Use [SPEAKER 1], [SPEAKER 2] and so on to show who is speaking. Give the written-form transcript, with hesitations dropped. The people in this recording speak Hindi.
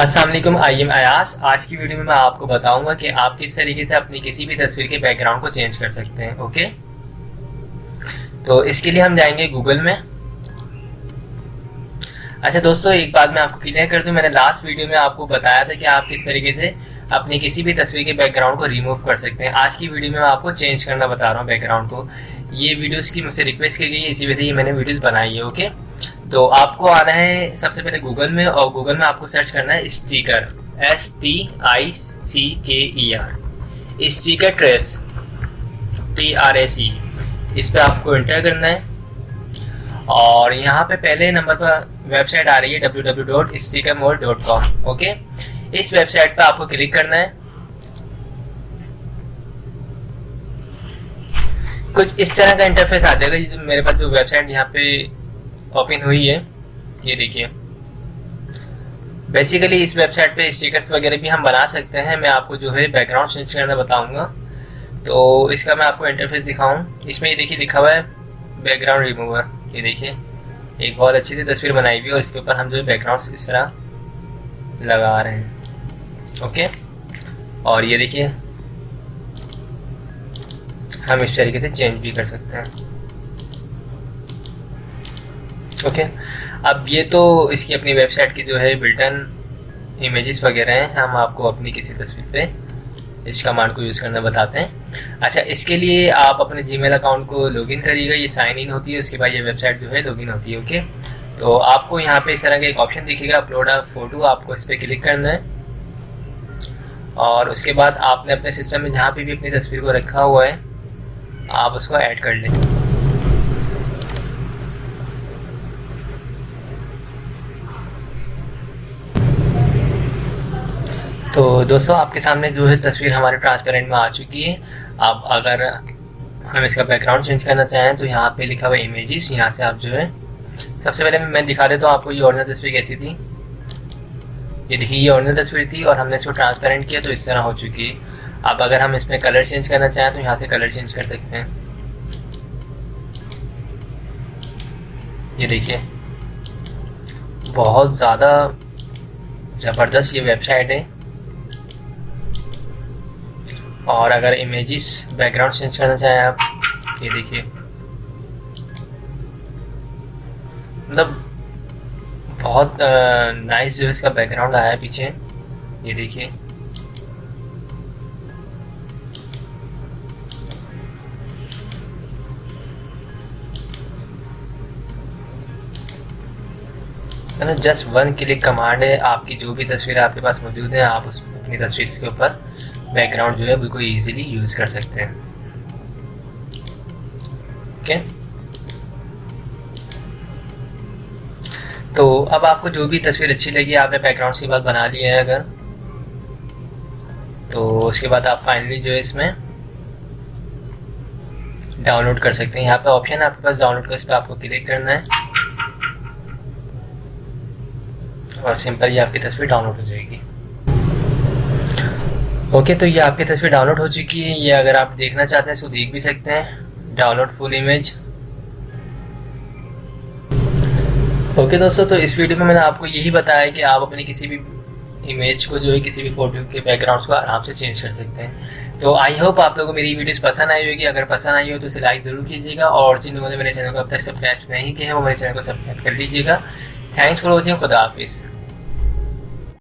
[SPEAKER 1] अस्सलाम वालेकुम, आई एम अयाश। आज की वीडियो में मैं आपको बताऊंगा कि आप किस तरीके से अपनी किसी भी तस्वीर के बैकग्राउंड को चेंज कर सकते हैं। ओके, तो इसके लिए हम जाएंगे गूगल में। अच्छा दोस्तों, एक बात मैं आपको क्लियर कर दूं, मैंने लास्ट वीडियो में आपको बताया था कि आप किस तरीके से अपनी किसी भी तस्वीर के बैकग्राउंड को रिमूव कर सकते हैं। आज की वीडियो में मैं आपको चेंज करना बता रहा हूँ बैकग्राउंड को। ये वीडियोस की मुझसे रिक्वेस्ट की गई है, इसी वजह से ये मैंने वीडियोस बनाई है। ओके, तो आपको आना है सबसे पहले गूगल में, और गूगल में आपको सर्च करना है sticker, STICKER, sticker trace, TRAC। इस पे आपको एंटर करना है और यहाँ पे पहले नंबर पर वेबसाइट आ रही है www.stickermore.com। ओके, इस वेबसाइट पे आपको क्लिक करना है। कुछ इस तरह का इंटरफेस आ जाएगा। मेरे पास जो वेबसाइट यहाँ पे ओपन हुई है, ये देखिए। बेसिकली इस वेबसाइट पे स्टिकर्स वगैरह भी हम बना सकते हैं। मैं आपको जो है बैकग्राउंड चेंज करना बताऊंगा, तो इसका मैं आपको इंटरफेस दिखाऊं। इसमें ये देखिए लिखा हुआ है बैकग्राउंड रिमूवर। ये देखिए, एक बहुत अच्छी सी तस्वीर बनाई हुई है और इसके ऊपर हम जो है बैकग्राउंड इस तरह लगा रहे हैं। ओके, और ये देखिए हम इस तरीके से चेंज भी कर सकते हैं। ओके, अब ये तो इसकी अपनी वेबसाइट की जो है बिल्टन इमेजेस वगैरह हैं। हम आपको अपनी किसी तस्वीर पे इस कमांड को यूज़ करना बताते हैं। अच्छा, इसके लिए आप अपने जीमेल अकाउंट को लॉगिन करिएगा। ये साइन इन होती है, उसके बाद ये वेबसाइट जो है लॉगिन होती है। ओके, तो आपको यहाँ पे इस तरह का एक ऑप्शन दिखेगा, अपलोड अ फोटो। आपको इस पर क्लिक करना है और उसके बाद आपने अपने सिस्टम में जहाँ पे भी अपनी तस्वीर को रखा हुआ है आप उसको ऐड कर लें। तो दोस्तों, आपके सामने जो है तस्वीर हमारे ट्रांसपेरेंट में आ चुकी है। अब अगर हम इसका बैकग्राउंड चेंज करना चाहें तो यहाँ पे लिखा हुआ इमेजेस, यहाँ से आप जो है सबसे पहले मैं दिखा देता हूँ आपको ये ओरिजिनल तस्वीर कैसी थी। ये देखिए, ये ओरिजिनल तस्वीर थी और हमने इसको ट्रांसपेरेंट किया तो इस तरह हो चुकी है। अब अगर हम इसमें कलर चेंज करना चाहें तो यहाँ से कलर चेंज कर सकते हैं। ये देखिए, बहुत ज़्यादा ज़बरदस्त ये वेबसाइट है। और अगर इमेजेस बैकग्राउंड चेंज करना चाहें आप, ये देखिए, मतलब बहुत नाइस जो है इसका बैकग्राउंड आया है पीछे। ये देखिए, मतलब जस्ट वन क्लिक कमांड है। आपकी जो भी तस्वीर आपके पास मौजूद है, आप उस अपनी तस्वीर के ऊपर बैकग्राउंड जो है बिल्कुल इजीली यूज कर सकते हैं। ओके, तो अब आपको जो भी तस्वीर अच्छी लगी, आपने बैकग्राउंड के बाद बना लिया है अगर, तो उसके बाद आप फाइनली जो है इसमें डाउनलोड कर सकते हैं। यहाँ पे ऑप्शन है आपके पास डाउनलोड का, इस पर आपको क्लिक करना है और सिंपल ये आपकी तस्वीर डाउनलोड हो जाएगी। ओके, तो ये आपकी तस्वीर डाउनलोड हो चुकी है। ये अगर आप देखना चाहते हैं इसको देख भी सकते हैं, डाउनलोड फुल इमेज। ओके दोस्तों, तो इस वीडियो में मैंने आपको यही बताया कि आप अपनी किसी भी इमेज को जो है किसी भी फोटो के बैकग्राउंड को आराम से चेंज कर सकते हैं। तो आई होप आप लोगों को मेरी वीडियोस पसंद आई होगी। अगर पसंद आई हो तो इसे लाइक ज़रूर कीजिएगा और जिन लोगों ने मेरे चैनल को अब तक सब्सक्राइब नहीं किया है वो मेरे चैनल को सब्सक्राइब कर लीजिएगा। Thanks for watching. खुदा हाफिज़।